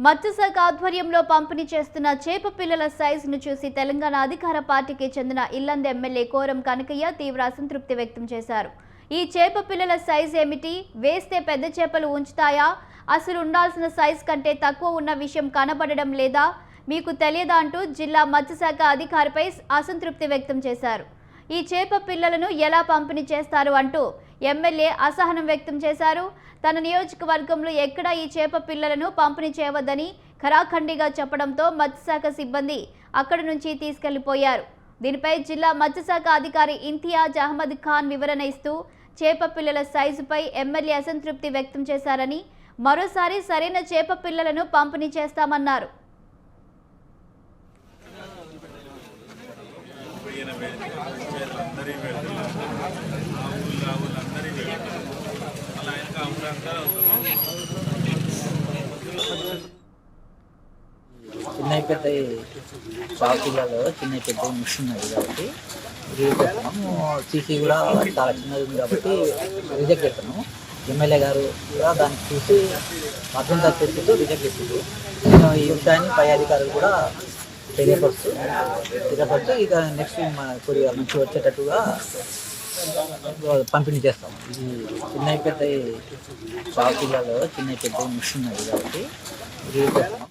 మత్స్యశాఖ ఆధ్వర్యంలో పంపిణీ చేస్తున్న చేప పిల్లల సైజును చూసి తెలంగాణ అధికార పార్టీకి చెందిన ఇల్లందు ఎమ్మెల్యే కోరం కనకయ్య తీవ్ర అసంతృప్తి వ్యక్తం చేశారు. ఈ చేప పిల్లల సైజు ఏమిటి? వేస్తే పెద్ద చేపలు ఉంచుతాయా? అసలు ఉండాల్సిన సైజు కంటే తక్కువ ఉన్న విషయం కనబడడం లేదా? మీకు తెలియదా అంటూ జిల్లా మత్స్యశాఖ అధికారిపై అసంతృప్తి వ్యక్తం చేశారు. ఈ చేప పిల్లలను ఎలా పంపిణీ చేస్తారు అంటూ ఎమ్మెల్యే అసహనం వ్యక్తం చేశారు. తన నియోజకవర్గంలో ఎక్కడా ఈ చేప పిల్లలను పంపిణీ చేయవద్దని ఖరాఖండిగా చెప్పడంతో మత్స్యశాఖ సిబ్బంది అక్కడి నుంచి తీసుకెళ్లిపోయారు. దీనిపై జిల్లా మత్స్యశాఖ అధికారి ఇంతియాజ్ అహ్మద్ ఖాన్ వివరణ ఇస్తూ చేప పిల్లల సైజుపై ఎమ్మెల్యే అసంతృప్తి వ్యక్తం చేశారని, మరోసారి సరైన చేప పిల్లలను పంపిణీ చేస్తామన్నారు. చిన్న పెద్ద షాపులలో చిన్న పెద్ద మిక్స్ ఉన్నది కాబట్టి పెట్టాము. సీసీ కూడా చాలా చిన్నది ఉంది కాబట్టి రిజెక్ట్ చేస్తాను. ఎమ్మెల్యే గారు కూడా దాన్ని చూసి అర్థం తప్పిస్తూ రిజెక్ట్ చేస్తుంది. ఈ విషయాన్ని పై అధికారులు కూడా తెలియపరుస్తూ ఇక నెక్స్ట్ మన కొద్దిగా మంచి వచ్చేటట్టుగా పంపిణీ చేస్తాం. ఇది చిన్న పెద్ద షాపులలో చిన్న పెద్ద మిక్స్ ఉన్నది కాబట్టి పెట్టాము.